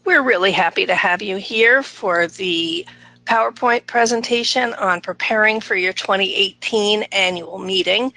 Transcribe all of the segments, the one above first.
We're really happy to have you here for the PowerPoint presentation on preparing for your 2018 annual meeting.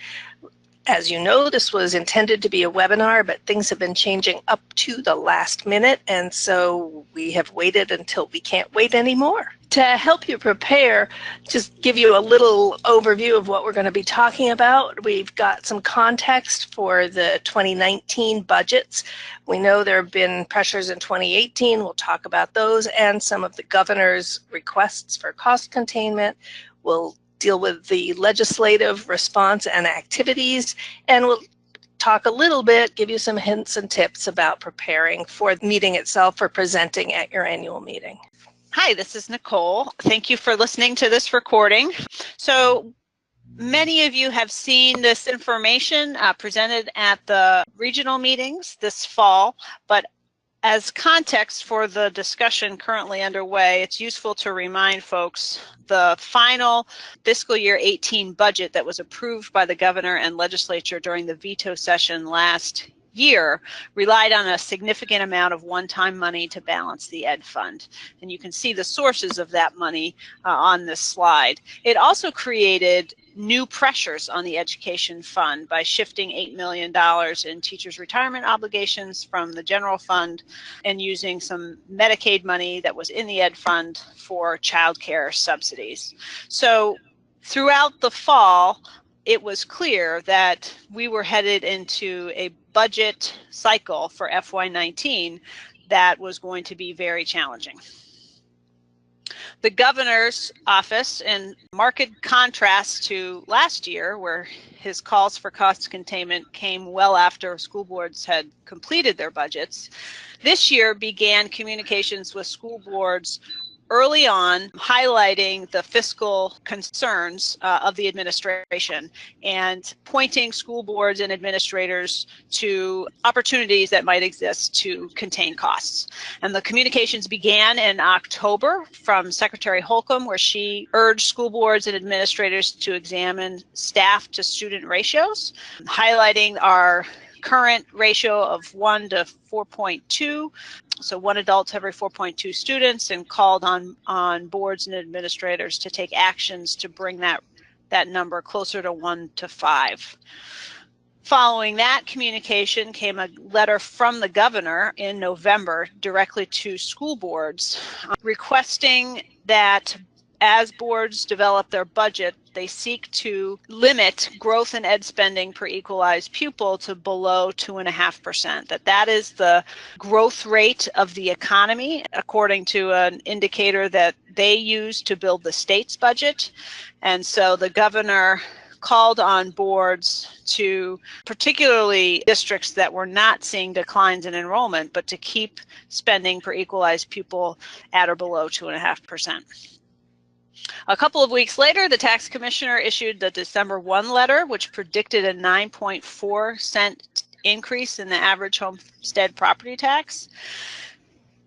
As you know, this was intended to be a webinar, but things have been changing up to the last minute, and so we have waited until we can't wait anymore. To help you prepare, just give you a little overview of what we're going to be talking about. We've got some context for the 2019 budgets. We know there have been pressures in 2018. We'll talk about those and some of the governor's requests for cost containment. We'll deal with the legislative response and activities, and we'll talk a little bit, give you some hints and tips about preparing for the meeting itself, for presenting at your annual meeting. Hi, this is Nicole. Thank you for listening to this recording. So many of you have seen this information presented at the regional meetings this fall, but as context for the discussion currently underway, it's useful to remind folks the final fiscal year 18 budget that was approved by the governor and legislature during the veto session last year relied on a significant amount of one-time money to balance the ed fund. And you can see the sources of that money on this slide. It also created new pressures on the education fund by shifting $8 million in teachers' retirement obligations from the general fund and using some Medicaid money that was in the ed fund for child care subsidies. So throughout the fall, it was clear that we were headed into a budget cycle for FY19 that was going to be very challenging. The governor's office, in marked contrast to last year, where his calls for cost containment came well after school boards had completed their budgets, this year began communications with school boards early on, highlighting the fiscal concerns of the administration and pointing school boards and administrators to opportunities that might exist to contain costs. And the communications began in October from Secretary Holcomb, where she urged school boards and administrators to examine staff to student ratios, highlighting our current ratio of 1 to 4.2, so 1 adult to every 4.2 students, and called on boards and administrators to take actions to bring that number closer to 1 to 5. Following that communication came a letter from the governor in November directly to school boards requesting that as boards develop their budget, they seek to limit growth in ed spending per equalized pupil to below 2.5%. That is the growth rate of the economy, according to an indicator that they use to build the state's budget. And so the governor called on boards to, particularly districts that were not seeing declines in enrollment, but to keep spending per equalized pupil at or below 2.5%. A couple of weeks later, the tax commissioner issued the December 1 letter, which predicted a 9.4-cent increase in the average homestead property tax.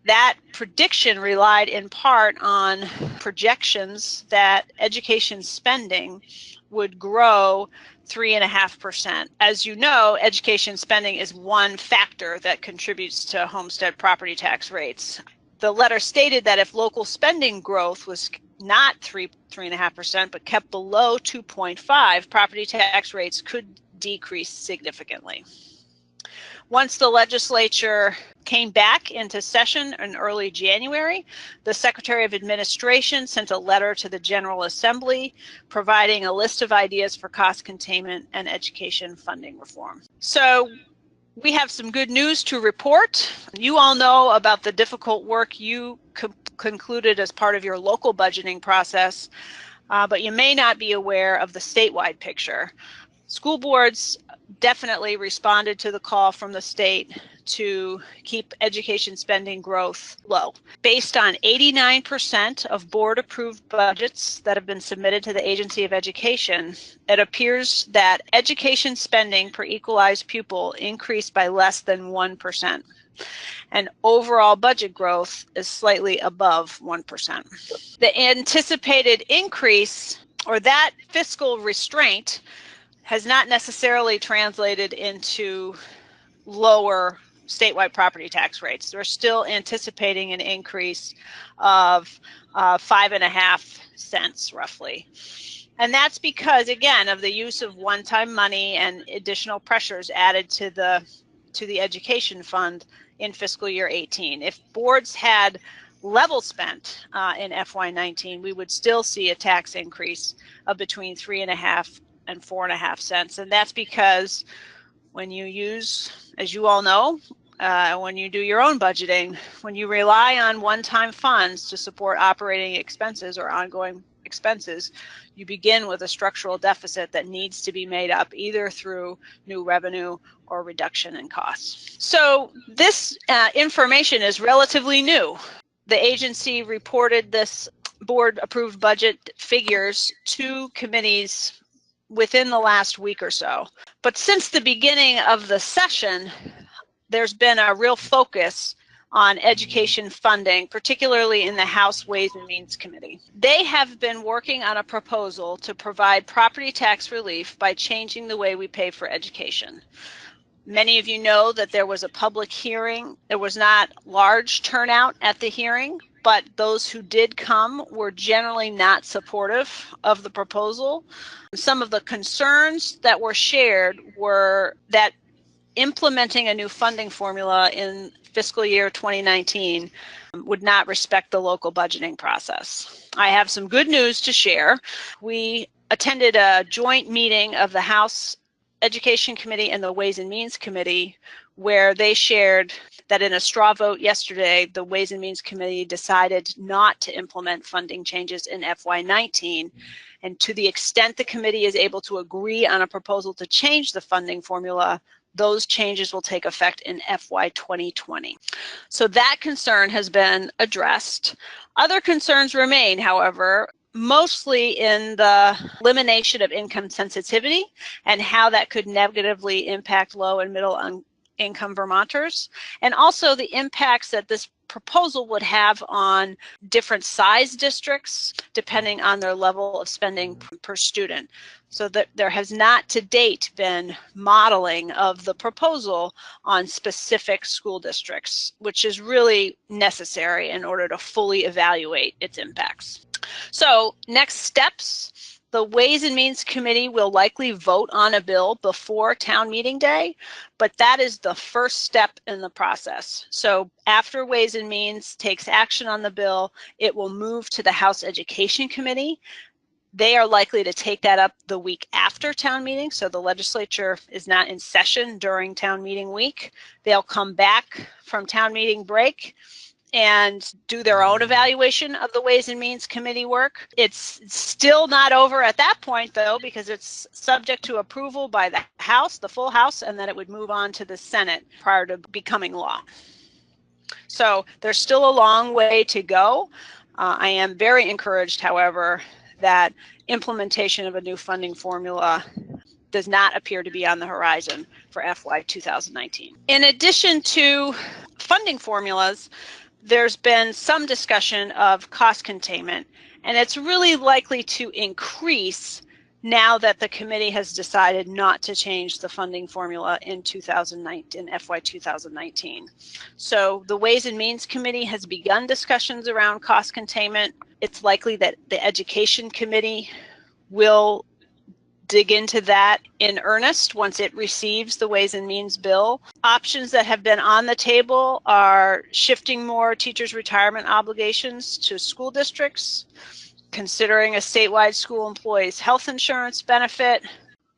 That prediction relied in part on projections that education spending would grow 3.5%. As you know, education spending is one factor that contributes to homestead property tax rates. The letter stated that if local spending growth was not 3.5%, but kept below 2.5%, property tax rates could decrease significantly. Once the legislature came back into session in early January, the Secretary of Administration sent a letter to the General Assembly providing a list of ideas for cost containment and education funding reform. So we have some good news to report. You all know about the difficult work you concluded as part of your local budgeting process, but you may not be aware of the statewide picture. School boards definitely responded to the call from the state to keep education spending growth low. Based on 89% of board-approved budgets that have been submitted to the Agency of Education, it appears that education spending per equalized pupil increased by less than 1%. And overall budget growth is slightly above 1%. The anticipated increase, or that fiscal restraint, has not necessarily translated into lower statewide property tax rates. They're still anticipating an increase of 5.5 cents roughly. And that's because, again, of the use of one-time money and additional pressures added to the education fund in fiscal year 18. If boards had level spent in FY19, we would still see a tax increase of between 3.5 and 4.5 cents. And that's because when you use, as you all know, when you do your own budgeting, when you rely on one-time funds to support operating expenses or ongoing expenses, you begin with a structural deficit that needs to be made up either through new revenue or reduction in costs. So this information is relatively new. The agency reported this board-approved budget figures to committees within the last week or so. But since the beginning of the session, there's been a real focus on education funding, particularly in the House Ways and Means Committee. They have been working on a proposal to provide property tax relief by changing the way we pay for education. Many of you know that there was a public hearing. There was not large turnout at the hearing, but those who did come were generally not supportive of the proposal. Some of the concerns that were shared were that implementing a new funding formula in fiscal year 2019 would not respect the local budgeting process. I have some good news to share. We attended a joint meeting of the House Education Committee and the Ways and Means Committee, where they shared that in a straw vote yesterday, the Ways and Means Committee decided not to implement funding changes in FY19. And to the extent the committee is able to agree on a proposal to change the funding formula, those changes will take effect in FY 2020. So that concern has been addressed. Other concerns remain, however, mostly in the elimination of income sensitivity and how that could negatively impact low and middle income Vermonters, and also the impacts that this proposal would have on different size districts depending on their level of spending per student. So that there has not to date been modeling of the proposal on specific school districts, which is really necessary in order to fully evaluate its impacts. So next steps, the Ways and Means Committee will likely vote on a bill before town meeting day, but that is the first step in the process. So after Ways and Means takes action on the bill, it will move to the House Education Committee. They are likely to take that up the week after town meeting, so the legislature is not in session during town meeting week. They'll come back from town meeting break and do their own evaluation of the Ways and Means Committee work. It's still not over at that point, though, because it's subject to approval by the House, the full House, and then it would move on to the Senate prior to becoming law. So there's still a long way to go. I am very encouraged, however, that implementation of a new funding formula does not appear to be on the horizon for FY 2019. In addition to funding formulas, there's been some discussion of cost containment, and it's really likely to increase now that the committee has decided not to change the funding formula in FY 2019. So the Ways and Means Committee has begun discussions around cost containment. It's likely that the Education Committee will dig into that in earnest once it receives the Ways and Means bill. Options that have been on the table are shifting more teachers' retirement obligations to school districts, considering a statewide school employees' health insurance benefit.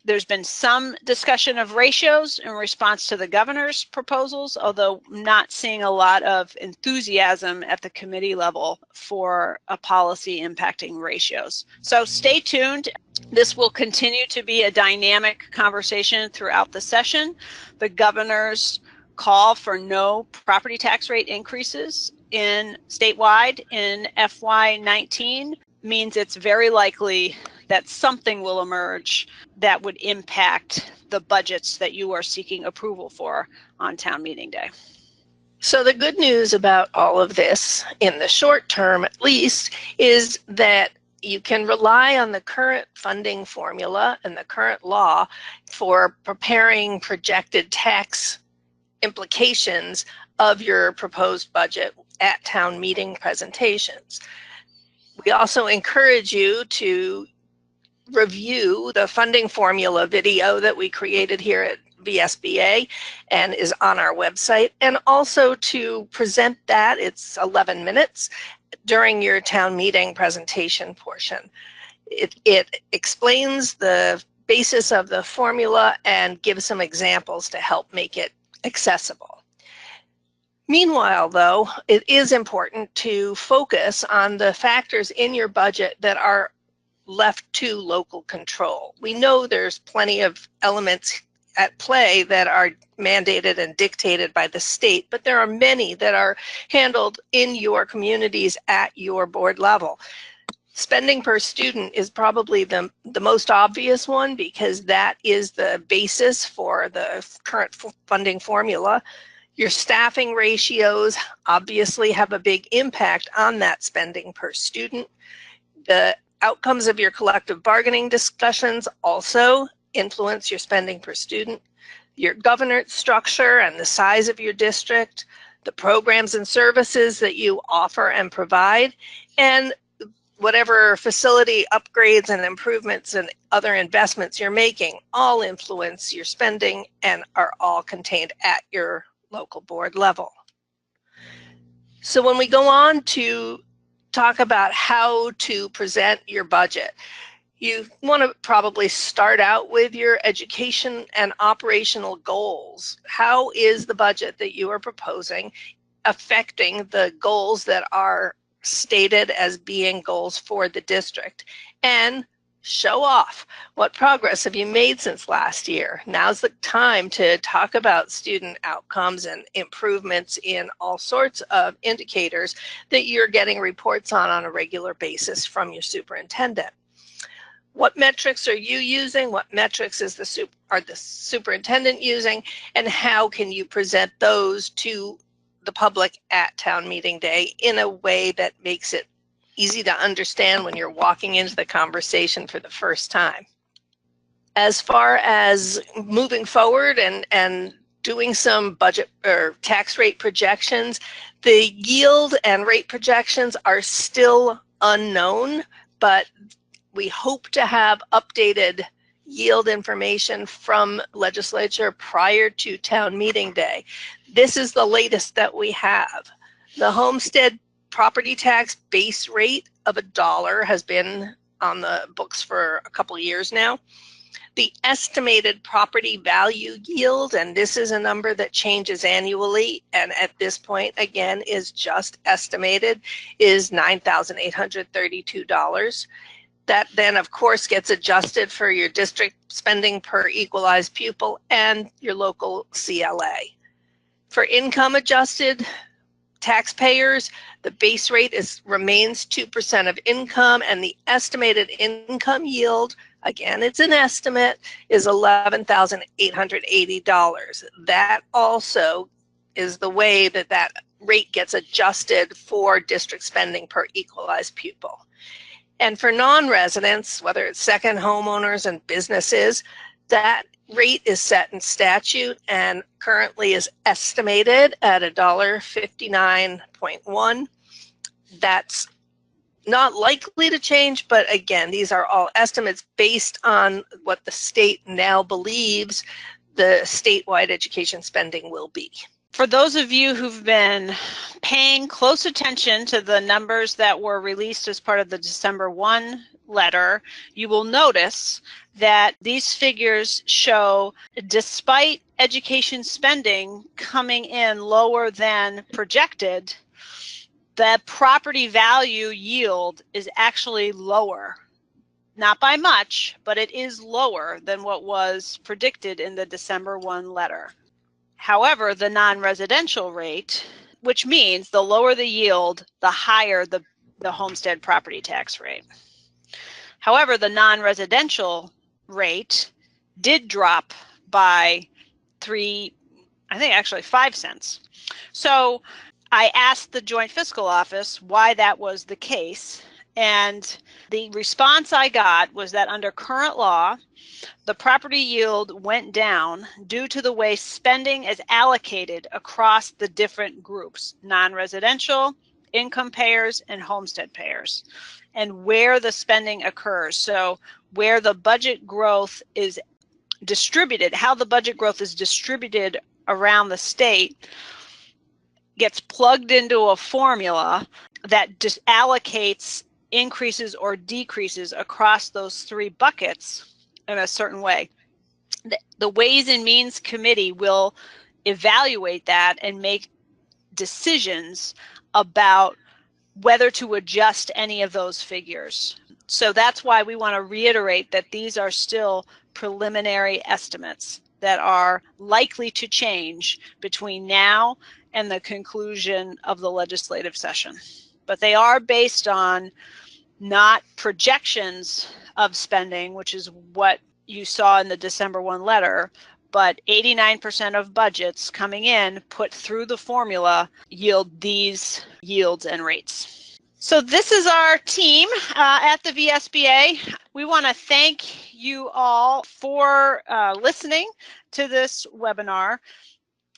There's been some discussion of ratios in response to the governor's proposals, although not seeing a lot of enthusiasm at the committee level for a policy impacting ratios. So stay tuned. This will continue to be a dynamic conversation throughout the session. The governor's call for no property tax rate increases statewide in FY19 means it's very likely that something will emerge that would impact the budgets that you are seeking approval for on town meeting day. So the good news about all of this, in the short term at least, is that you can rely on the current funding formula and the current law for preparing projected tax implications of your proposed budget at town meeting presentations. We also encourage you to review the funding formula video that we created here at VSBA and is on our website, and also to present that, it's 11 minutes, during your town meeting presentation portion. It explains the basis of the formula and gives some examples to help make it accessible. Meanwhile, though, it is important to focus on the factors in your budget that are left to local control. We know there's plenty of elements at play that are mandated and dictated by the state, but there are many that are handled in your communities at your board level. Spending per student is probably the most obvious one, because that is the basis for the current funding formula. Your staffing ratios obviously have a big impact on that spending per student. The outcomes of your collective bargaining discussions also influence your spending per student. Your governance structure and the size of your district, the programs and services that you offer and provide, and whatever facility upgrades and improvements and other investments you're making all influence your spending and are all contained at your local board level. So when we go on to talk about how to present your budget, you want to probably start out with your education and operational goals. How is the budget that you are proposing affecting the goals that are stated as being goals for the district? And show off what progress have you made since last year. Now's the time to talk about student outcomes and improvements in all sorts of indicators that you're getting reports on a regular basis from your superintendent. What metrics are you using? What metrics is the superintendent using? And how can you present those to the public at town meeting day in a way that makes it easy to understand when you're walking into the conversation for the first time? As far as moving forward and doing some budget or tax rate projections, the yield and rate projections are still unknown, but we hope to have updated yield information from legislature prior to town meeting day. This is the latest that we have. The homestead property tax base rate of $1 has been on the books for a couple of years now. The estimated property value yield, and this is a number that changes annually, and at this point, again, is just estimated, is $9,832. That then, of course, gets adjusted for your district spending per equalized pupil and your local CLA. For income adjusted taxpayers, the base rate remains 2% of income, and the estimated income yield, again, it's an estimate, is $11,880. That also is the way that rate gets adjusted for district spending per equalized pupil. And for non-residents, whether it's second homeowners and businesses, that rate is set in statute and currently is estimated at $1.59.1. That's not likely to change, but again, these are all estimates based on what the state now believes the statewide education spending will be. For those of you who've been paying close attention to the numbers that were released as part of the December 1 letter, you will notice that these figures show, despite education spending coming in lower than projected, the property value yield is actually lower. Not by much, but it is lower than what was predicted in the December 1 letter. However, the non-residential rate, which means the lower the yield, the higher the homestead property tax rate. However, the non-residential rate did drop by 5 cents. So I asked the Joint Fiscal Office why that was the case, And the response I got was that under current law, the property yield went down due to the way spending is allocated across the different groups, non-residential, income payers, and homestead payers, and where the spending occurs. So where the budget growth is distributed, how the budget growth is distributed around the state gets plugged into a formula that just allocates increases or decreases across those three buckets in a certain way. The Ways and Means Committee will evaluate that and make decisions about whether to adjust any of those figures. So that's why we want to reiterate that these are still preliminary estimates that are likely to change between now and the conclusion of the legislative session. But they are based on not projections of spending, which is what you saw in the December 1 letter, but 89% of budgets coming in put through the formula yield these yields and rates. So this is our team at the VSBA. We want to thank you all for listening to this webinar.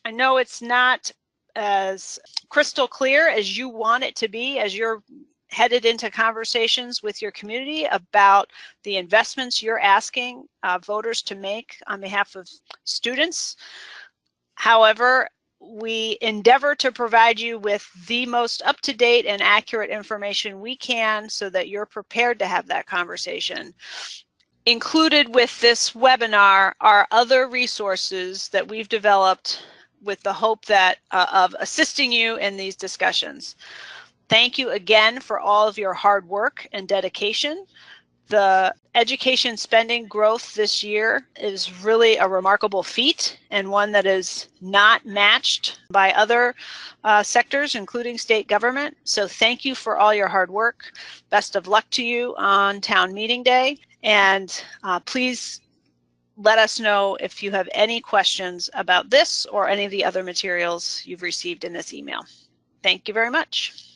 I know it's not as crystal clear as you want it to be as you're headed into conversations with your community about the investments you're asking voters to make on behalf of students. However, we endeavor to provide you with the most up-to-date and accurate information we can so that you're prepared to have that conversation. Included with this webinar are other resources that we've developed with the hope that of assisting you in these discussions. Thank you again for all of your hard work and dedication. The education spending growth this year is really a remarkable feat and one that is not matched by other sectors, including state government. So thank you for all your hard work. Best of luck to you on town meeting day. And please let us know if you have any questions about this or any of the other materials you've received in this email. Thank you very much.